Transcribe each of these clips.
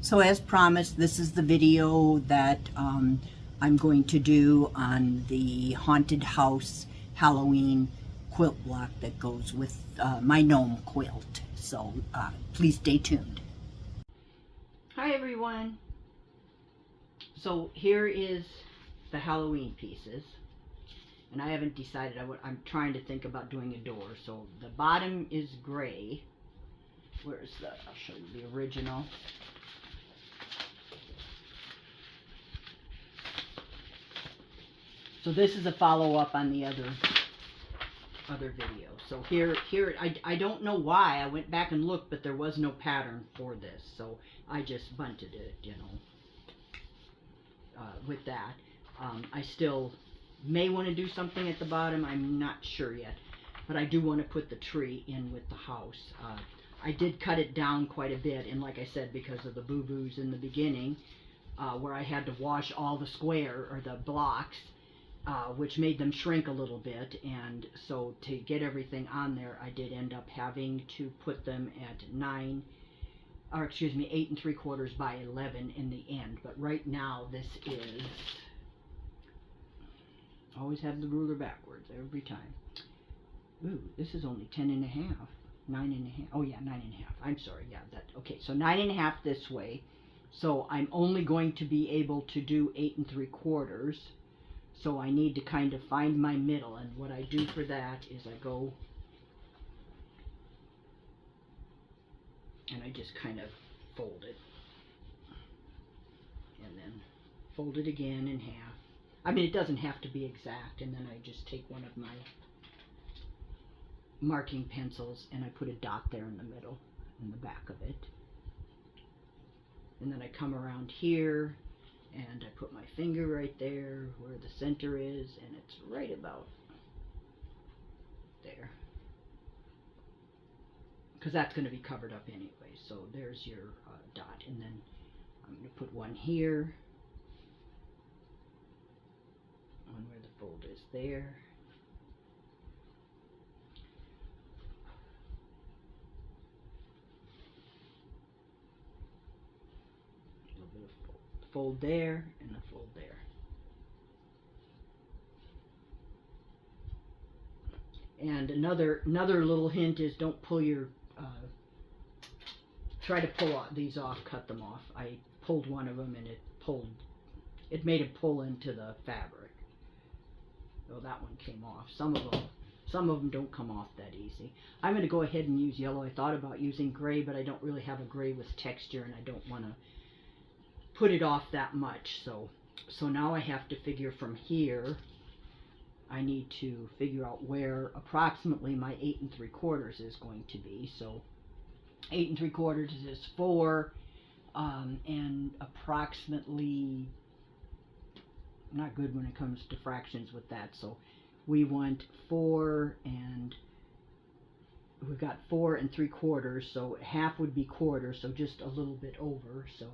So as promised, this is the video that I'm going to do on the haunted house Halloween quilt block that goes with my gnome quilt. So please stay tuned. Hi everyone. So here is the Halloween pieces. And I haven't decided. I'm trying to think about doing a door. So the bottom is gray. Where's the, I'll show you the original. So this is a follow-up on the other video. So here, I don't know why. I went back and looked, but there was no pattern for this. So I just bunted it, you know, with that. I still may want to do something at the bottom. I'm not sure yet. But I do want to put the tree in with the house. I did cut it down quite a bit. And like I said, because of the boo-boos in the beginning, where I had to wash all the square or the blocks, which made them shrink a little bit, and so to get everything on there, I did end up having to put them at 8 3/4 by 11 in the end. But right now, this is, always have the ruler backwards every time. Ooh, this is only 10.5, 9.5. Oh yeah, 9.5. I'm sorry. Yeah, that okay. So 9.5 this way. So I'm only going to be able to do 8 3/4. So I need to kind of find my middle, and what I do for that is I go and I just kind of fold it, and then fold it again in half. I mean, it doesn't have to be exact, and then I just take one of my marking pencils and I put a dot there in the middle, in the back of it. And then I come around here, and I put my finger right there where the center is, and it's right about there. Because that's going to be covered up anyway. So there's your dot. And then I'm going to put one here. One where the fold is there. A little bit of fold there, and a fold there. And another little hint is don't pull your, try to pull these off, cut them off. I pulled one of them and it made it pull into the fabric. Oh, that one came off. Some of them don't come off that easy. I'm going to go ahead and use yellow. I thought about using gray, but I don't really have a gray with texture, and I don't want to put it off that much. So now I have to figure from here, I need to figure out where approximately my 8 3/4 is going to be. So 8 3/4 is 4, and approximately, I'm not good when it comes to fractions with that. So we want 4, and we've got 4 3/4, so half would be quarter, so just a little bit over. So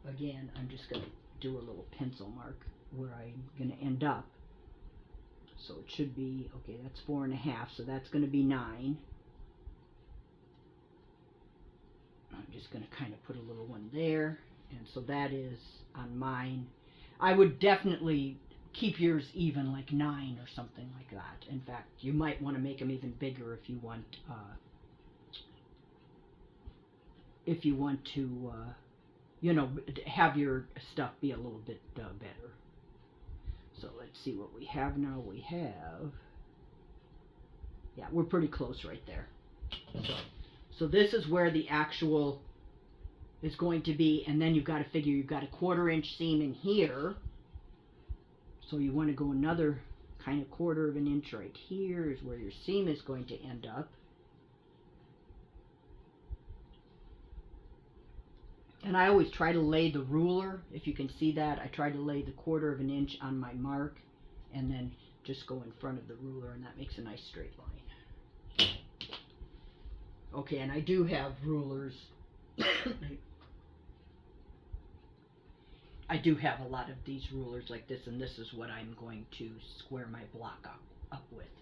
again, I'm just going to do a little pencil mark where I'm going to end up. So it should be, okay, that's 4.5, so that's going to be 9. I'm just going to kind of put a little one there, and so that is on mine. I would definitely keep yours even, like 9 or something like that. In fact, you might want to make them even bigger if you want to you know, have your stuff be a little bit better. So let's see what we have now. We have, yeah, we're pretty close right there. So this is where the actual is going to be, and then you've got to figure you've got a 1/4 inch seam in here. So you want to go another kind of 1/4 inch right here is where your seam is going to end up. And I always try to lay the ruler, if you can see that, I try to lay the 1/4 inch on my mark, and then just go in front of the ruler, and that makes a nice straight line. Okay, and I do have rulers. I do have a lot of these rulers like this, and this is what I'm going to square my block up with.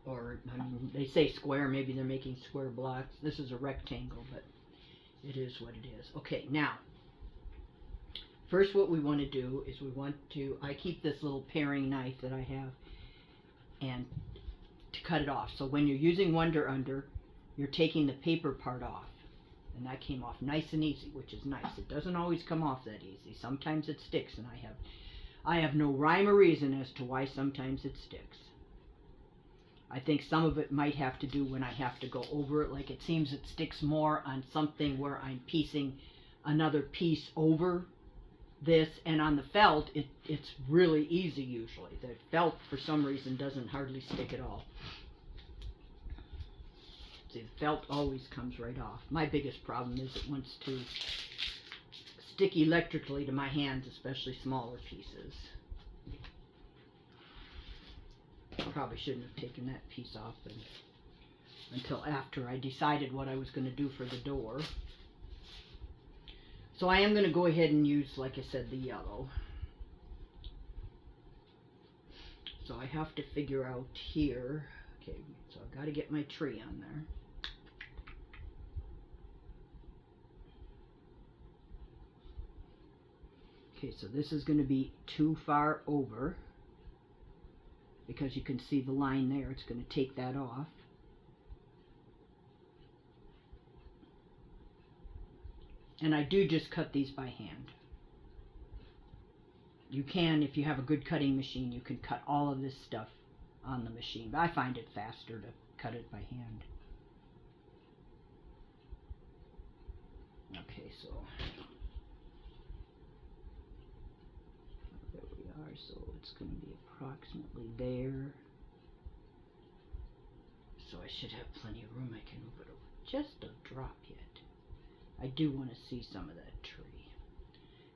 Or, I mean, they say square, maybe they're making square blocks. This is a rectangle, but It is what it is. Okay, now, first what we want to do is I keep this little paring knife that I have, and to cut it off. So when you're using Wonder Under, you're taking the paper part off. And that came off nice and easy, which is nice. It doesn't always come off that easy. Sometimes it sticks, and I have no rhyme or reason as to why sometimes it sticks. I think some of it might have to do when I have to go over it. Like it seems it sticks more on something where I'm piecing another piece over this. And on the felt, it's really easy usually. The felt, for some reason, doesn't hardly stick at all. See, the felt always comes right off. My biggest problem is it wants to stick electrically to my hands, especially smaller pieces. Probably shouldn't have taken that piece off until after I decided what I was going to do for the door. So I am going to go ahead and use, like I said, the yellow. So I have to figure out here. Okay, so I've got to get my tree on there. Okay, so this is going to be too far over, because you can see the line there. It's going to take that off. And I do just cut these by hand. You can, if you have a good cutting machine, you can cut all of this stuff on the machine. But I find it faster to cut it by hand. Okay, so there we are. So it's going to be approximately there. So I should have plenty of room. I can move it over just a drop yet. I do want to see some of that tree.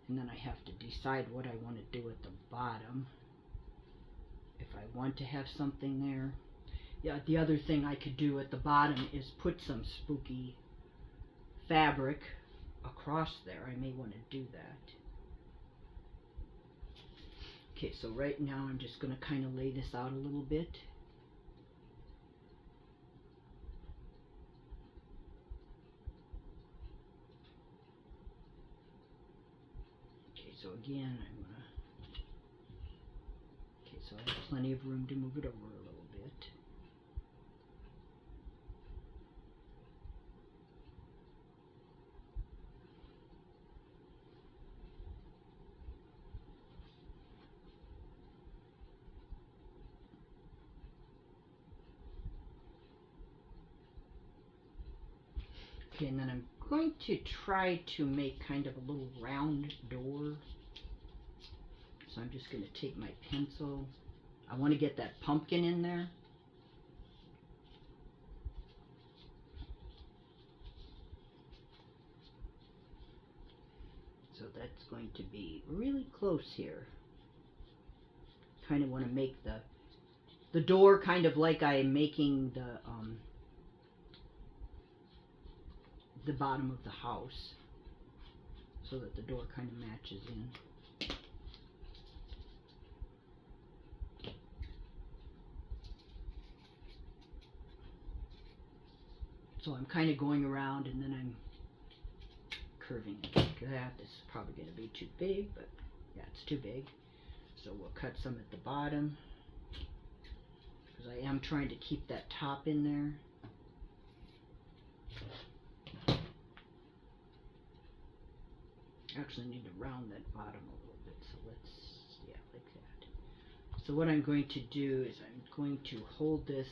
And then I have to decide what I want to do at the bottom. If I want to have something there. Yeah, the other thing I could do at the bottom is put some spooky fabric across there. I may want to do that. Okay, so right now I'm just going to kind of lay this out a little bit. Okay, so again, I'm going to... Okay, so I have plenty of room to move it over a little bit. Okay, and then I'm going to try to make kind of a little round door. So I'm just going to take my pencil. I want to get that pumpkin in there. So that's going to be really close here. Kind of want to make the door kind of like I'm making the bottom of the house, so that the door kind of matches in. So I'm kind of going around and then I'm curving it like that. This is probably going to be too big, but yeah, it's too big. So we'll cut some at the bottom, because I am trying to keep that top in there. Actually need to round that bottom a little bit, so let's, yeah, like that. So what I'm going to do is I'm going to hold this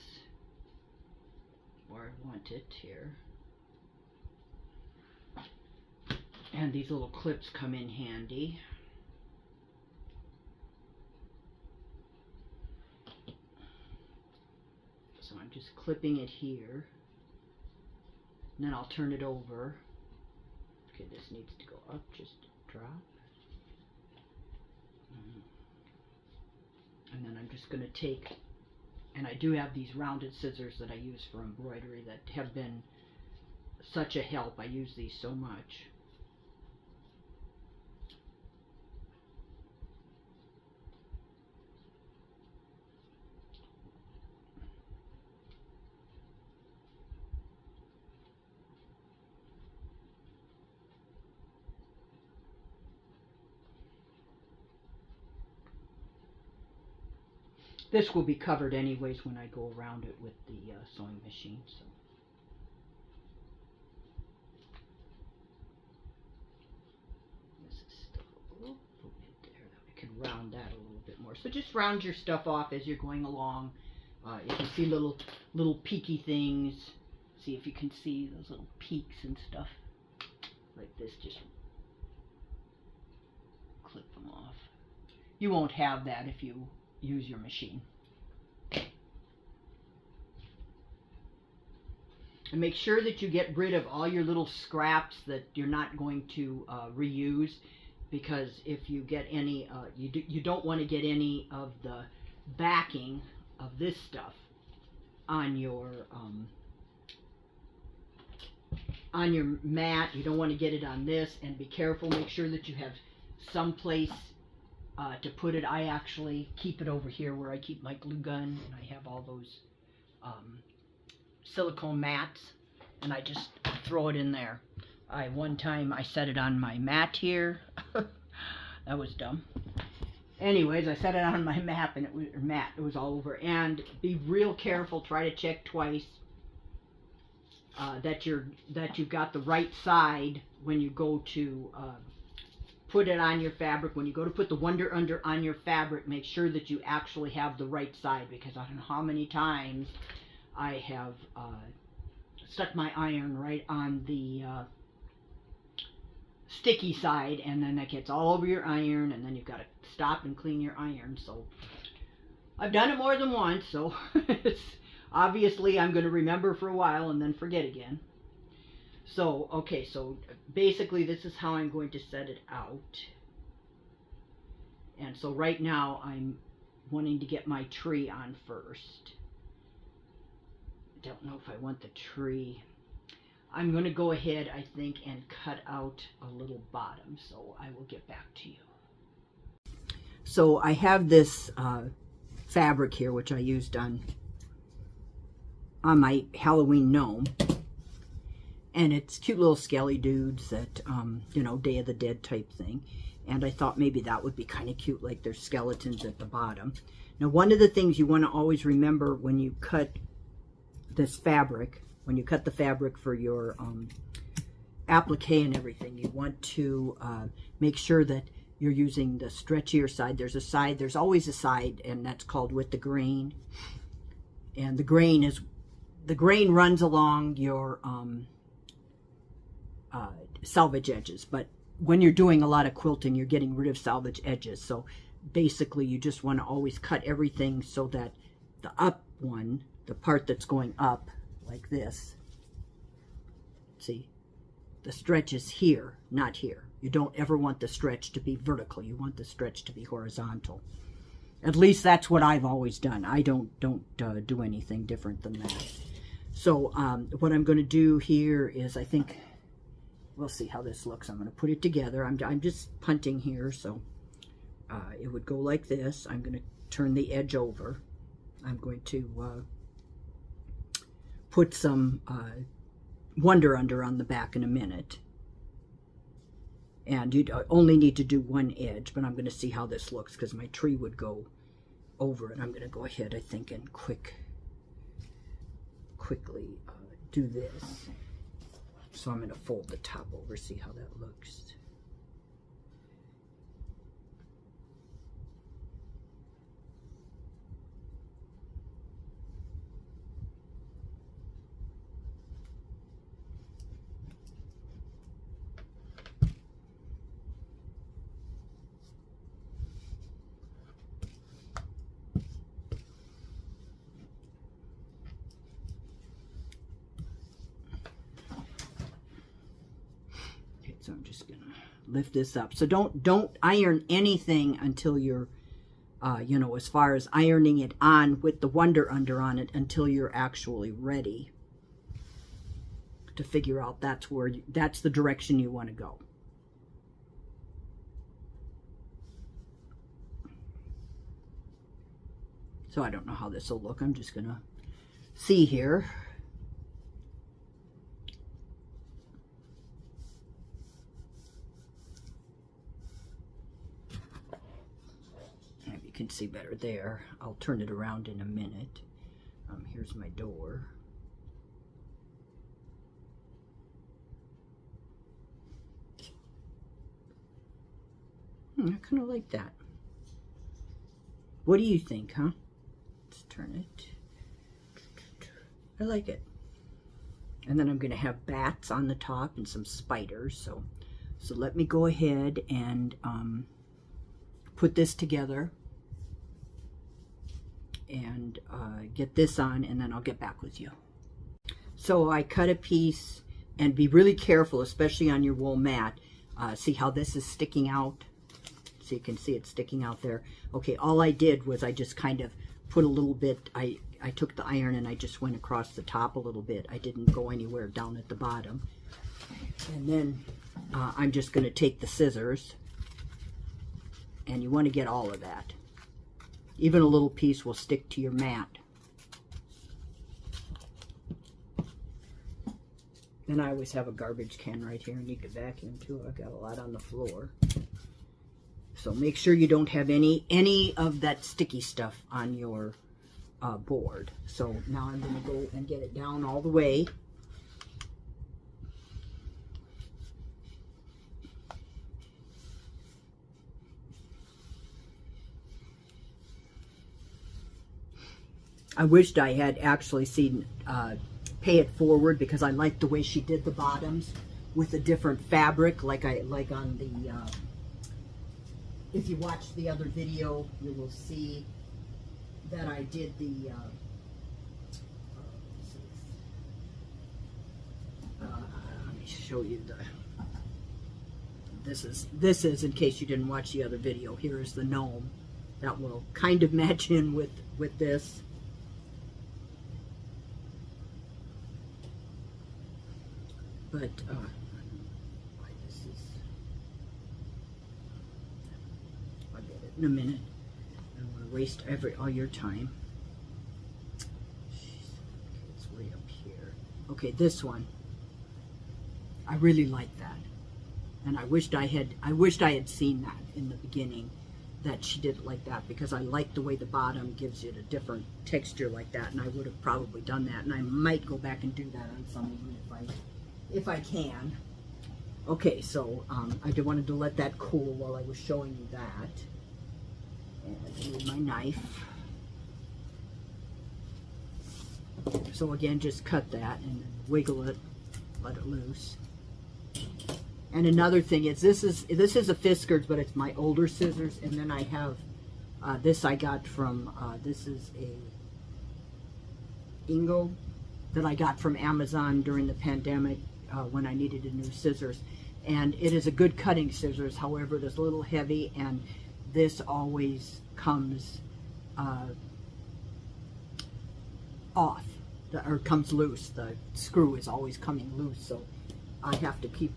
where I want it here, and these little clips come in handy. So I'm just clipping it here, and then I'll turn it over. Okay, this needs to go up just a drop. And then I'm just going to take, and I do have these rounded scissors that I use for embroidery that have been such a help. I use these so much. This will be covered anyways when I go around it with the sewing machine. So. This is still a little bit there. I can round that a little bit more. So just round your stuff off as you're going along. If you see little peaky things, see if you can see those little peaks and stuff like this. Just clip them off. You won't have that if you use your machine. And make sure that you get rid of all your little scraps that you're not going to reuse, because if you get any, you don't want to get any of the backing of this stuff on your mat. You don't want to get it on this, and be careful. Make sure that you have some place to put it. I actually keep it over here where I keep my glue gun, and I have all those silicone mats, and I just throw it in there. One time I set it on my mat here. That was dumb. Anyways, I set it on my map, and it was all over. And be real careful. Try to check twice that you've got the right side when you go to put it on your fabric. When you go to put the Wonder Under on your fabric, make sure that you actually have the right side, because I don't know how many times I have stuck my iron right on the sticky side, and then that gets all over your iron, and then you've got to stop and clean your iron. So I've done it more than once, so it's obviously I'm going to remember for a while and then forget again. So okay, so basically this is how I'm going to set it out. And so right now I'm wanting to get my tree on first. I don't know if I want the tree. I'm going to go ahead, I think, and cut out a little bottom, so I will get back to you. So I have this fabric here, which I used on my Halloween gnome, and it's cute little skelly dudes that, you know, Day of the Dead type thing, and I thought maybe that would be kind of cute, like there's skeletons at the bottom. Now, one of the things you want to always remember when you cut this fabric, when you cut the fabric for your applique and everything, you want to make sure that you're using the stretchier side. There's always a side, and that's called with the grain. And the grain runs along your selvage edges. But when you're doing a lot of quilting, you're getting rid of selvage edges. So basically, you just want to always cut everything so that the up one, the part that's going up like this, see, the stretch is here, not here. You don't ever want the stretch to be vertical. You want the stretch to be horizontal. At least that's what I've always done. I don't do anything different than that. So what I'm going to do here is, I think, we'll see how this looks. I'm going to put it together. I'm just punting here, so it would go like this. I'm going to turn the edge over. I'm going to put some Wonder Under on the back in a minute. And you only need to do one edge, but I'm going to see how this looks, because my tree would go over it. I'm going to go ahead, I think, and quickly do this. So I'm going to fold the top over, see how that looks. So I'm just gonna lift this up. So don't iron anything until you're, you know, as far as ironing it on with the Wonder Under on it, until you're actually ready to figure out that's the direction you want to go. So I don't know how this will look. I'm just gonna see here. can see better there. I'll turn it around in a minute. Here's my door. I kind of like that. What do you think, huh? Let's turn it. I like it. And then I'm going to have bats on the top and some spiders. So let me go ahead and put this together and get this on, and then I'll get back with you. So I cut a piece, and be really careful, especially on your wool mat. See how this is sticking out? So you can see it sticking out there. Okay, all I did was I just kind of put a little bit, I took the iron and I just went across the top a little bit. I didn't go anywhere down at the bottom. And then I'm just going to take the scissors, and you want to get all of that. Even a little piece will stick to your mat. And I always have a garbage can right here I need to vacuum too. I've got a lot on the floor. So make sure you don't have any of that sticky stuff on your board. So now I'm going to go and get it down all the way. I wished I had actually seen Pay It Forward, because I liked the way she did the bottoms with a different fabric, like on the if you watch the other video, you will see that I did the let me show you this is in case you didn't watch the other video. Here is the gnome that will kind of match in with this. But why this is, I'll get it in a minute. I don't want to waste all your time. It's way up here. Okay, this one. I really like that, and I wished I had seen that in the beginning, that she did it like that, because I like the way the bottom gives it a different texture like that, and I would have probably done that, and I might go back and do that on some of them if I can. Okay, so I just wanted to let that cool while I was showing you that. And I need my knife. So again, just cut that and wiggle it, let it loose. And another thing is, this is a Fiskars, but it's my older scissors. And then I have this I got from this is a Ingo that I got from Amazon during the pandemic. When I needed a new scissors, and it is a good cutting scissors. However, it is a little heavy, and this always comes off, or comes loose. The screw is always coming loose, so I have to keep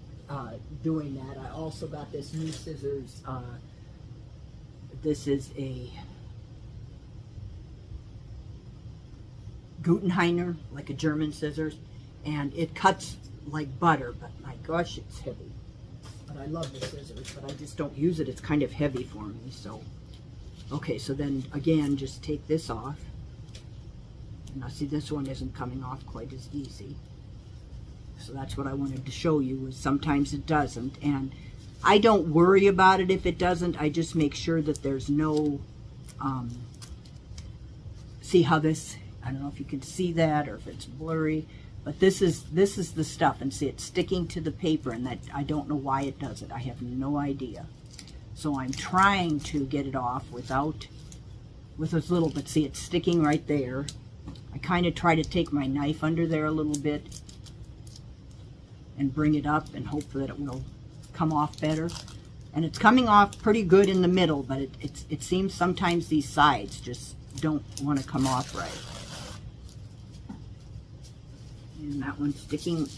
doing that. I also got this new scissors. This is a Gutenheiner, like a German scissors, and it cuts like butter, but my gosh, it's heavy. But I love the scissors, but I just don't use it. It's kind of heavy for me. So okay, so then again, just take this off. Now see, this one isn't coming off quite as easy. So that's what I wanted to show you, is sometimes it doesn't, and I don't worry about it if it doesn't. I just make sure that there's no see how this, I don't know if you can see that or if it's blurry. But this is the stuff, and see, it's sticking to the paper, and that I don't know why it does it. I have no idea. So I'm trying to get it off with this little, but see, it's sticking right there. I kind of try to take my knife under there a little bit and bring it up and hope that it will come off better. And it's coming off pretty good in the middle, but it seems sometimes these sides just don't want to come off right. And that one's sticking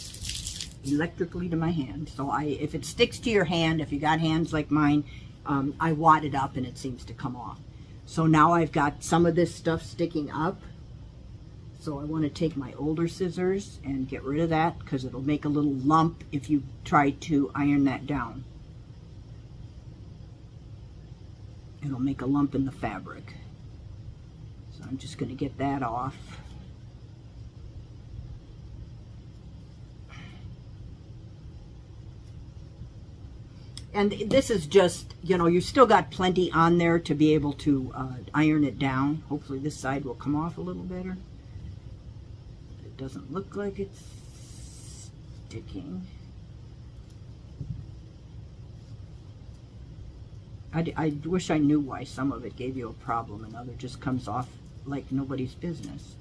electrically to my hand. So if it sticks to your hand, if you got hands like mine, I wad it up and it seems to come off. So now I've got some of this stuff sticking up. So I want to take my older scissors and get rid of that, because it'll make a little lump if you try to iron that down. it'll make a lump in the fabric. So I'm just going to get that off. And this is just, you know, you still got plenty on there to be able to iron it down. Hopefully this side will come off a little better. It doesn't look like it's sticking. I wish I knew why some of it gave you a problem and other just comes off like nobody's business.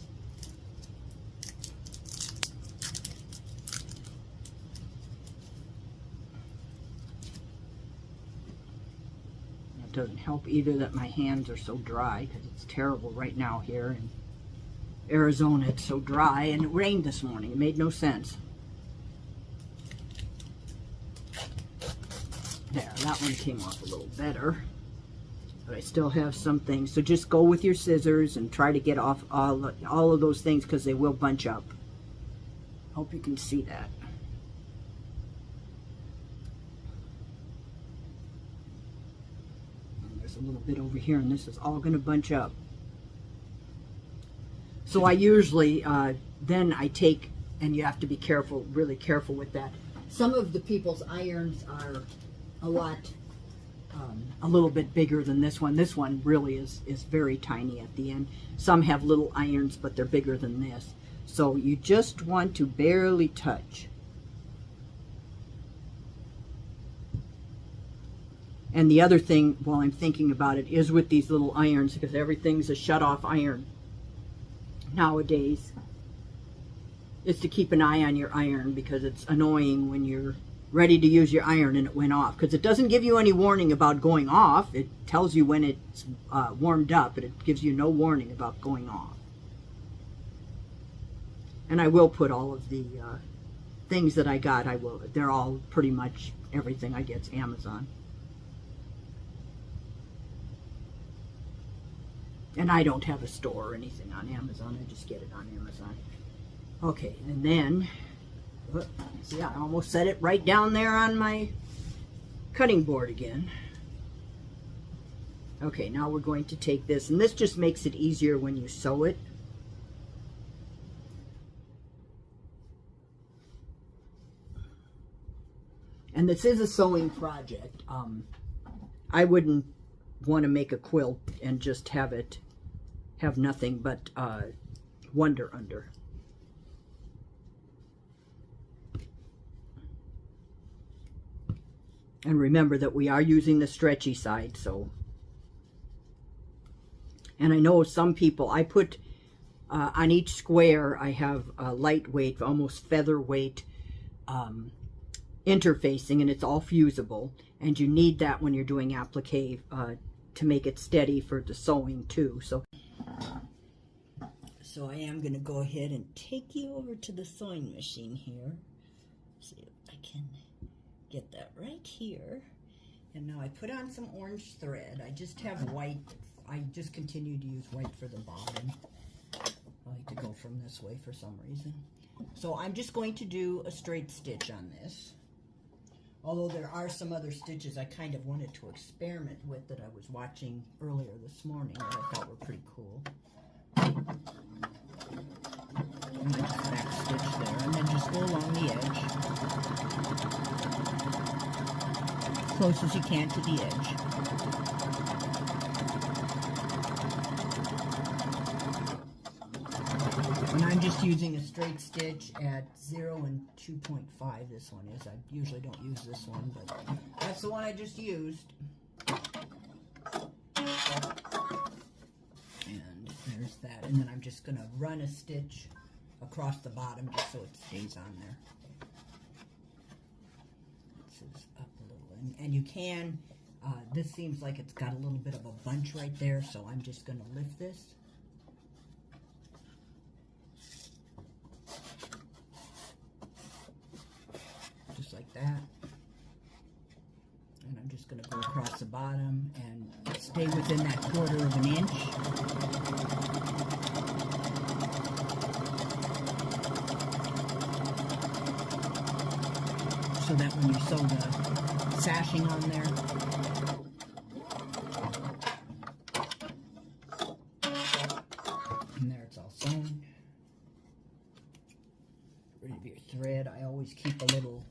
It doesn't help either that my hands are so dry, because it's terrible right now here in Arizona. It's so dry, and it rained this morning. It made no sense. There, that one came off a little better, but I still have some things. So just go with your scissors and try to get off all of those things, because they will bunch up. Hope you can see that. And there's a little bit over here, and this is all going to bunch up. So I usually, then I take, and you have to be careful, really careful with that. Some of the people's irons are a little bit bigger than this one. This one really is very tiny at the end. Some have little irons, but they're bigger than this. So you just want to barely touch. And the other thing, while I'm thinking about it, is with these little irons, because everything's a shut-off iron nowadays, is to keep an eye on your iron, because it's annoying when you're ready to use your iron and it went off, because it doesn't give you any warning about going off. It tells you when it's warmed up, but it gives you no warning about going off. And I will put all of the things that I got, they're all pretty much everything I get's Amazon. And I don't have a store or anything on Amazon, I just get it on Amazon. Okay, and then, see, I almost set it right down there on my cutting board again. Okay, now we're going to take this, and this just makes it easier when you sew it. And this is a sewing project. I wouldn't want to make a quilt and just have nothing but wonder under. And remember that we are using the stretchy side, so. And I know some people, I put on each square, I have a lightweight, almost featherweight interfacing, and it's all fusible. And you need that when you're doing applique to make it steady for the sewing too. So I am going to go ahead and take you over to the sewing machine here. See if I can get that right here. And now I put on some orange thread. I just have white. I just continue to use white for the bottom. I like to go from this way for some reason. So I'm just going to do a straight stitch on this. Although there are some other stitches I kind of wanted to experiment with that I was watching earlier this morning that I thought were pretty cool. And I just back stitch there, and then just go along the edge. Close as you can to the edge. And I'm just using a straight stitch at 0 and 2.5. This one is. I usually don't use this one, but that's the one I just used. And there's that. And then I'm just going to run a stitch across the bottom just so it stays on there. This is up a little. And you can, this seems like it's got a little bit of a bunch right there, so I'm just going to lift this. Just like that. And I'm just going to go across the bottom and stay within that 1/4 of an inch. So that when you sew the sashing on there, I always keep a little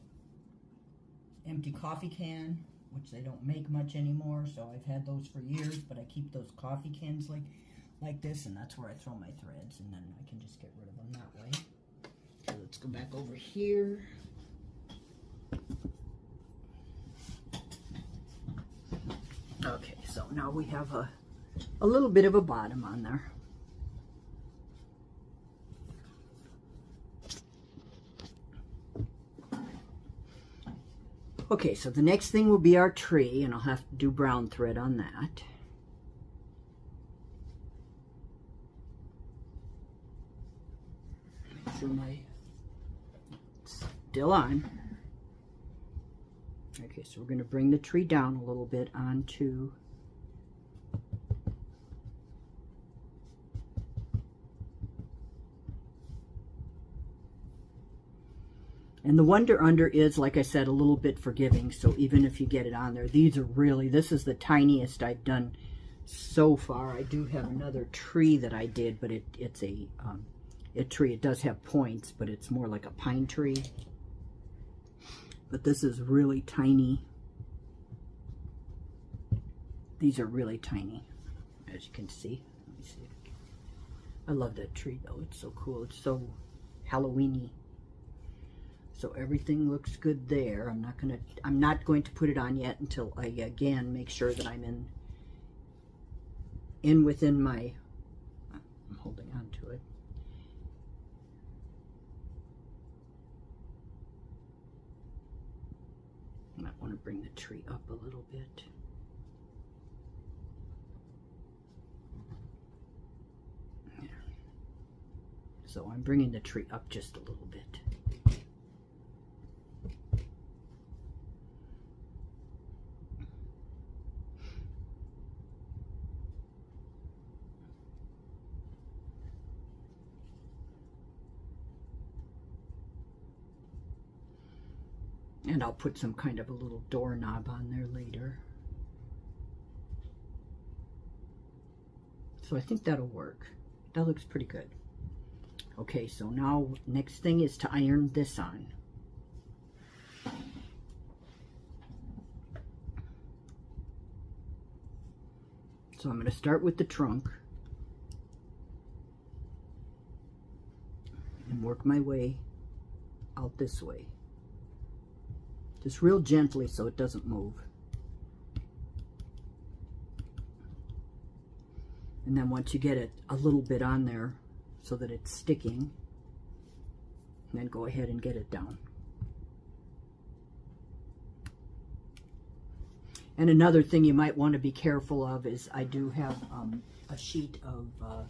empty coffee can, which they don't make much anymore, so I've had those for years, but I keep those coffee cans like this, and that's where I throw my threads, and then I can just get rid of them that way. So let's go back over here. Okay, so now we have a little bit of a bottom on there. Okay, so the next thing will be our tree, and I'll have to do brown thread on that. Make sure it's still on. Okay, so we're going to bring the tree down a little bit onto and the Wonder Under is, like I said, a little bit forgiving, so even if you get it on there, these are really, this is the tiniest I've done so far. I do have another tree that I did, but it's a tree. It does have points, but it's more like a pine tree. But this is really tiny. These are really tiny, as you can see. Let me see. I love that tree, though. It's so cool. It's so Halloween-y. So everything looks good there. I'm not going to put it on yet until I again make sure that I'm within my, I'm holding on to it. I might want to bring the tree up a little bit. There. So I'm bringing the tree up just a little bit. And I'll put some kind of a little doorknob on there later. So I think that'll work. That looks pretty good. Okay, so now next thing is to iron this on. So I'm going to start with the trunk and work my way out this way. Just real gently so it doesn't move. And then once you get it a little bit on there so that it's sticking, then go ahead and get it down. And another thing you might want to be careful of is I do have a sheet of, well,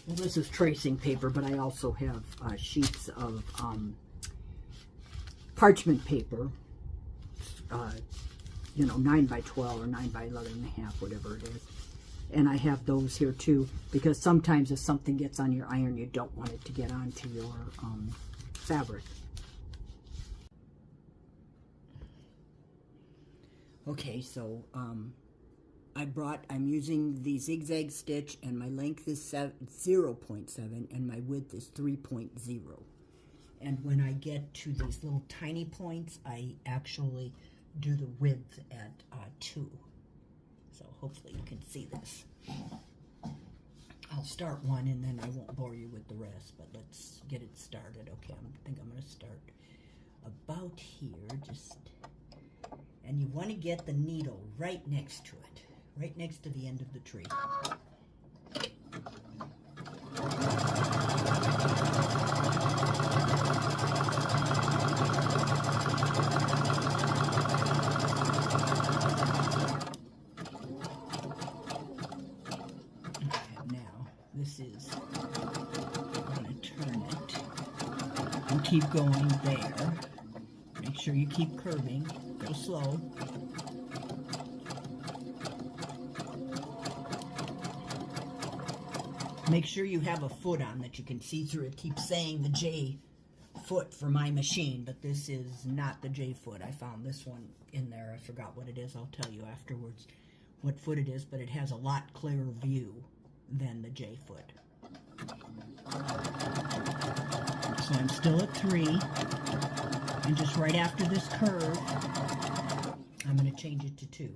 this is tracing paper, but I also have sheets of parchment paper, you know, 9 by 12 or 9 by 11.5, whatever it is. And I have those here too, because sometimes if something gets on your iron, you don't want it to get onto your fabric. Okay, so I'm using the zigzag stitch, and my length is 0.7 and my width is 3.0. And when I get to these little tiny points, I actually do the width at 2. So hopefully you can see this. I'll start one and then I won't bore you with the rest, but let's get it started. Okay, I think I'm going to start about here, and you want to get the needle right next to it, right next to the end of the tree. Keep going there. Make sure you keep curving. Go slow. Make sure you have a foot on that you can see through. It keeps saying the J foot for my machine, but this is not the J foot. I found this one in there. I forgot what it is. I'll tell you afterwards what foot it is, but it has a lot clearer view than the J foot. So I'm still at 3, and just right after this curve, I'm going to change it to 2,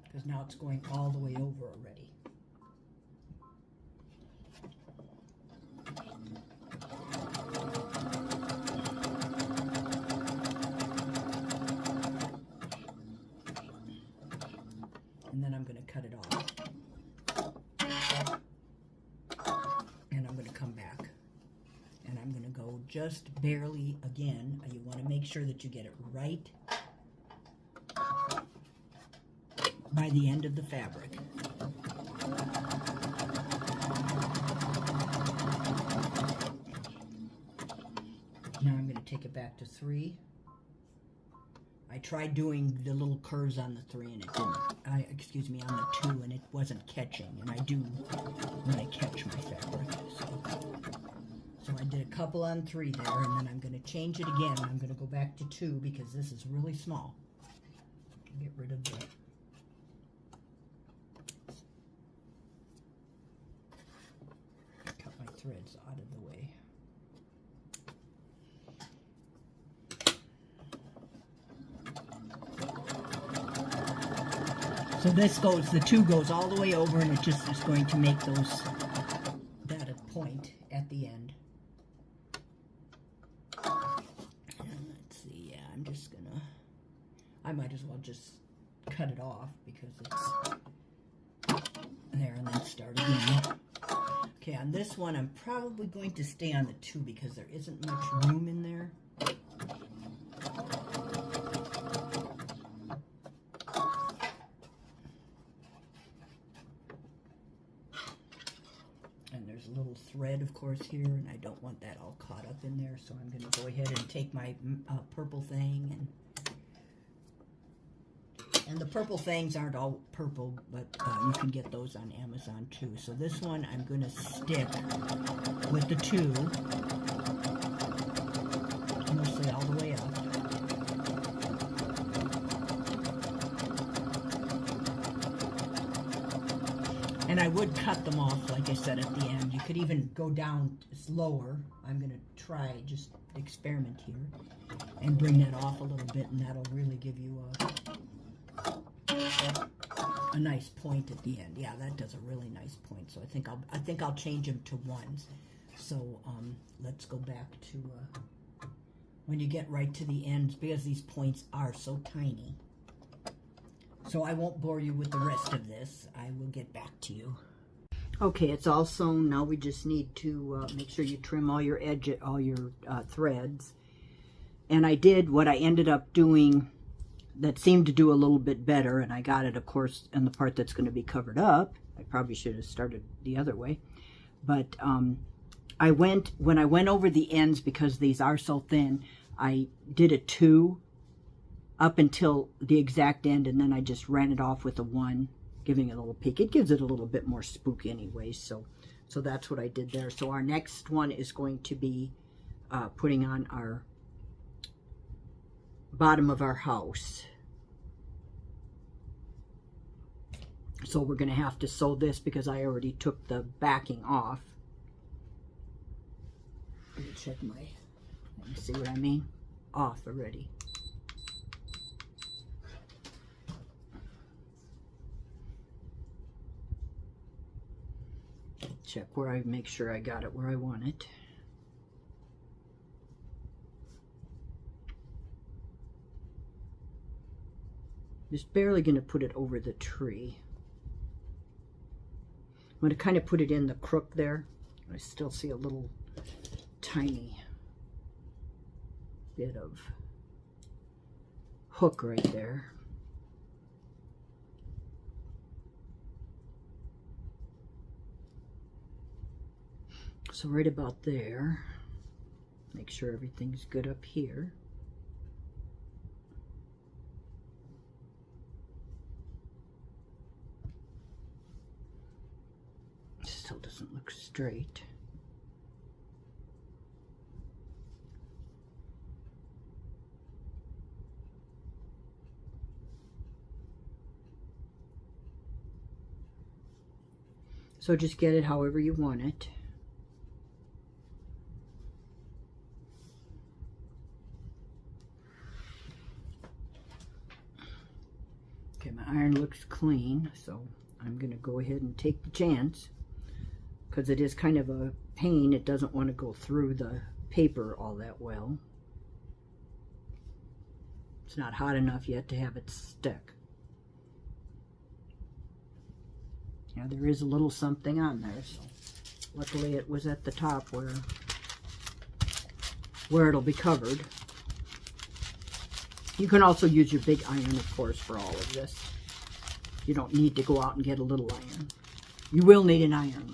because now it's going all the way over already. And then I'm going to cut it off. And I'm going to come back. And I'm going to go just barely again. You want to make sure that you get it right by the end of the fabric. Now I'm going to take it back to 3. I tried doing the little curves on the 3 and it didn't. Excuse me, on the 2, and it wasn't catching. And I do when I catch my fabric. So I did a couple on 3 there, and then I'm going to change it again. I'm going to go back to 2 because this is really small. Get rid of the... Cut my threads out of the way. So this goes, the 2 goes all the way over, and it just is going to make those, that a point at the end. And let's see, yeah, I'm just gonna, I might as well just cut it off because it's there, and then start again. Okay, on this one, I'm probably going to stay on the 2 because there isn't much room in there. Little thread, of course, here, and I don't want that all caught up in there, so I'm going to go ahead and take my purple thing, and the purple things aren't all purple, but you can get those on Amazon too. So this one I'm going to stick with the 2 mostly all the way up. And I would cut them off, like I said, at the end. You could even go down slower. I'm going to try, just experiment here, and bring that off a little bit, and that'll really give you a nice point at the end. Yeah, that does a really nice point. So I think I'll change them to 1s. So let's go back to when you get right to the ends, because these points are so tiny. So I won't bore you with the rest of this. I will get back to you. Okay, it's all sewn. Now we just need to make sure you trim all your threads. And I did what I ended up doing that seemed to do a little bit better, and I got it, of course, in the part that's going to be covered up. I probably should have started the other way. But when I went over the ends, because these are so thin, I did a 2 up until the exact end, and then I just ran it off with a 1, giving it a little peek. It gives it a little bit more spook anyway, so that's what I did there. So our next one is going to be putting on our bottom of our house. So we're going to have to sew this because I already took the backing off. Let me check let me see what I mean. Off already. Check where I make sure I got it where I want it. Just barely going to put it over the tree. I'm going to kind of put it in the crook there. I still see a little tiny bit of hook right there. So right about there, make sure everything's good up here. Still doesn't look straight. So just get it however you want it. Okay, my iron looks clean, so I'm going to go ahead and take the chance, because it is kind of a pain. It doesn't want to go through the paper all that well. It's not hot enough yet to have it stick. Yeah, there is a little something on there, so luckily it was at the top where it'll be covered. You can also use your big iron, of course, for all of this. You don't need to go out and get a little iron. You will need an iron,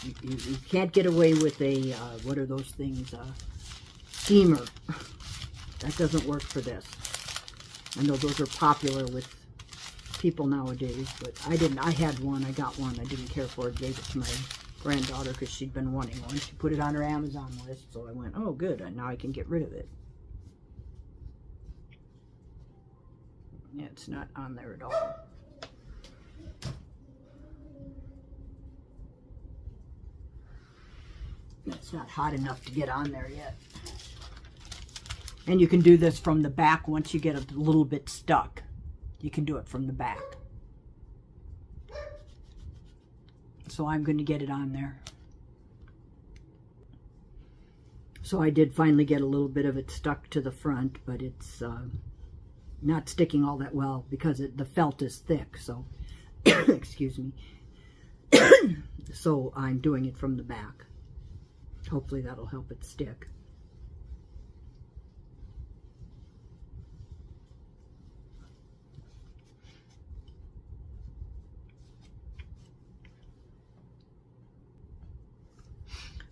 though. You can't get away with a, what are those things, steamer. That doesn't work for this. I know those are popular with people nowadays, but I didn't. I had one. I got one. I didn't care for it. Gave it to my granddaughter because she'd been wanting one. She put it on her Amazon list, so I went, oh, good. And now I can get rid of it. Yeah, it's not on there at all. It's not hot enough to get on there yet. And you can do this from the back once you get a little bit stuck. You can do it from the back. So I'm going to get it on there. So I did finally get a little bit of it stuck to the front, but it's not sticking all that well because the felt is thick. So, excuse me. So I'm doing it from the back. Hopefully that'll help it stick.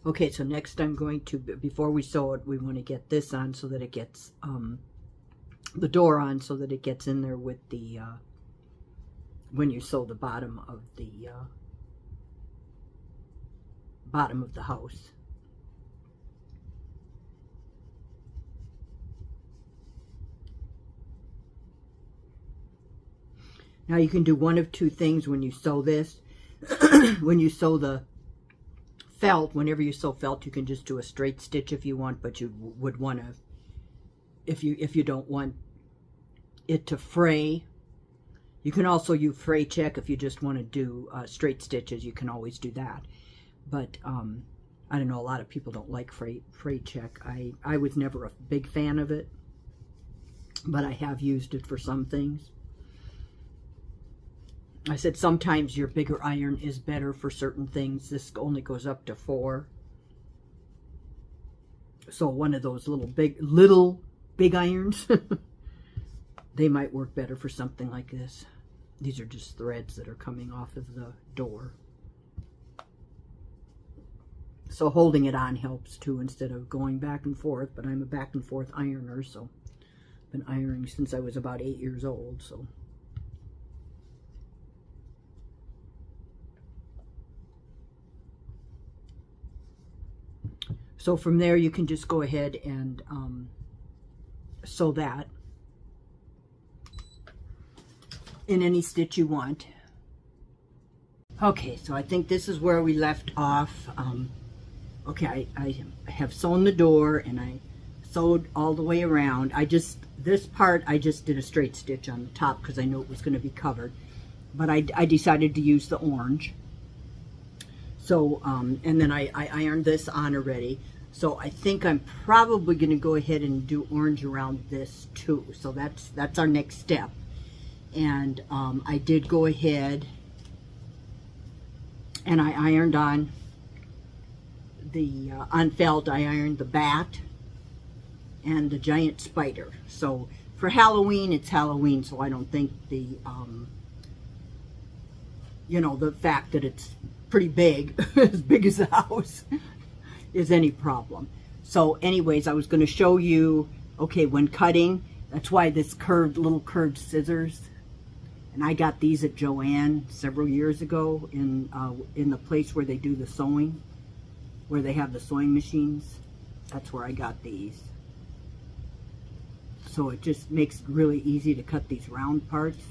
Okay, so next I'm going to, before we sew it, we want to get this on so that it gets, the door on so that it gets in there with the, when you sew the bottom of the house. Now you can do one of two things when you sew this. When you sew the felt, whenever you sew felt, you can just do a straight stitch if you want, but you would want to, if you don't want it to fray, you can also use fray check. If you just want to do straight stitches, you can always do that. But I don't know, a lot of people don't like fray check. I was never a big fan of it, but I have used it for some things. I said sometimes your bigger iron is better for certain things. This only goes up to 4. So one of those little big irons, they might work better for something like this. These are just threads that are coming off of the door. So holding it on helps too instead of going back and forth. But I'm a back and forth ironer, so I've been ironing since I was about 8 years old. So from there, you can just go ahead and sew that in any stitch you want. Okay, so I think this is where we left off. Okay, I have sewn the door and I sewed all the way around. This part, I just did a straight stitch on the top because I knew it was going to be covered. But I decided to use the orange. So, and then I ironed this on already. So I think I'm probably going to go ahead and do orange around this too. So that's our next step. And I did go ahead and I ironed on the, on felt, I ironed the bat and the giant spider. So for Halloween, it's Halloween, so I don't think the, you know, the fact that it's pretty big, as big as the house, is any problem. So anyways, I was going to show you, okay, when cutting, that's why this little curved scissors, and I got these at Joann several years ago in the place where they do the sewing, where they have the sewing machines. That's where I got these. So it just makes it really easy to cut these round parts.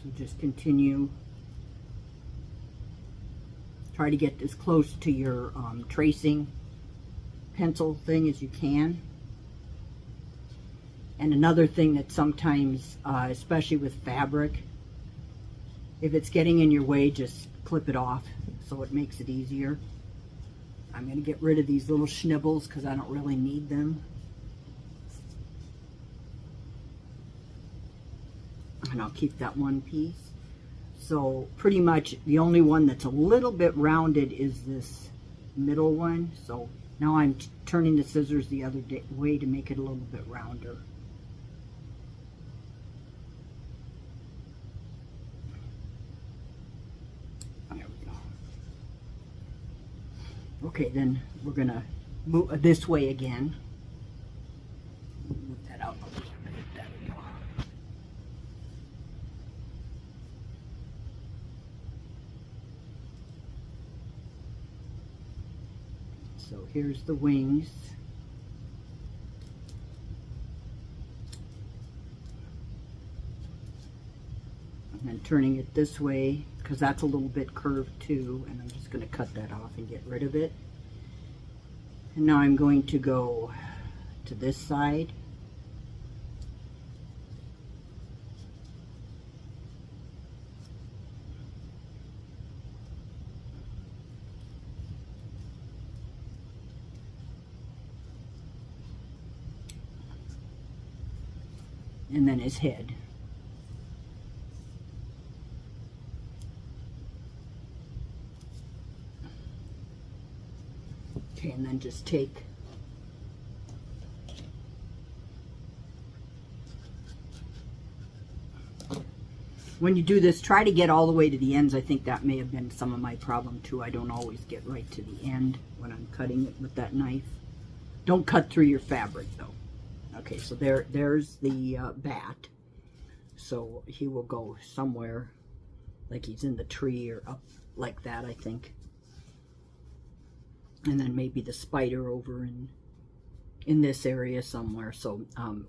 So just continue. Try to get as close to your tracing pencil thing as you can. And another thing that sometimes, especially with fabric, if it's getting in your way, just clip it off so it makes it easier. I'm going to get rid of these little schnibbles because I don't really need them. And I'll keep that one piece. So pretty much the only one that's a little bit rounded is this middle one. So now I'm turning the scissors the other way to make it a little bit rounder. There we go. Okay, then we're going to move this way again. Move that out a little bit. There we go. So here's the wings. And then turning it this way, because that's a little bit curved too, and I'm just going to cut that off and get rid of it. And now I'm going to go to this side. And then his head. Okay, and then just take when you do this, try to get all the way to the ends. I think that may have been some of my problem too. I don't always get right to the end when I'm cutting it with that knife. Don't cut through your fabric though. Okay, so there's the bat. So he will go somewhere, like he's in the tree or up like that, I think. And then maybe the spider over in this area somewhere. So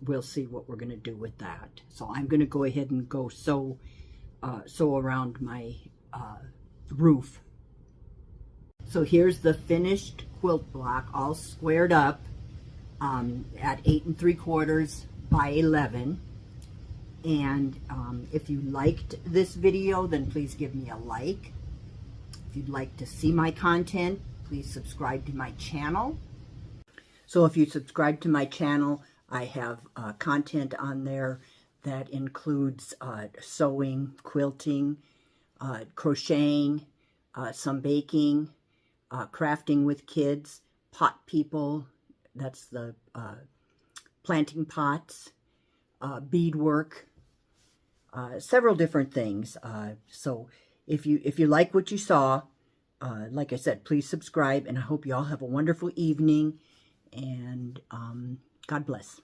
we'll see what we're going to do with that. So I'm going to go ahead and go sew around my roof. So here's the finished quilt block, all squared up. At 8 3/4 by 11. And if you liked this video, then please give me a like. If you'd like to see my content, please subscribe to my channel. So if you subscribe to my channel, I have content on there that includes sewing, quilting, crocheting, some baking, crafting with kids, pot people. That's the planting pots, beadwork, several different things. So if you like what you saw, like I said, please subscribe, and I hope you all have a wonderful evening, and God bless.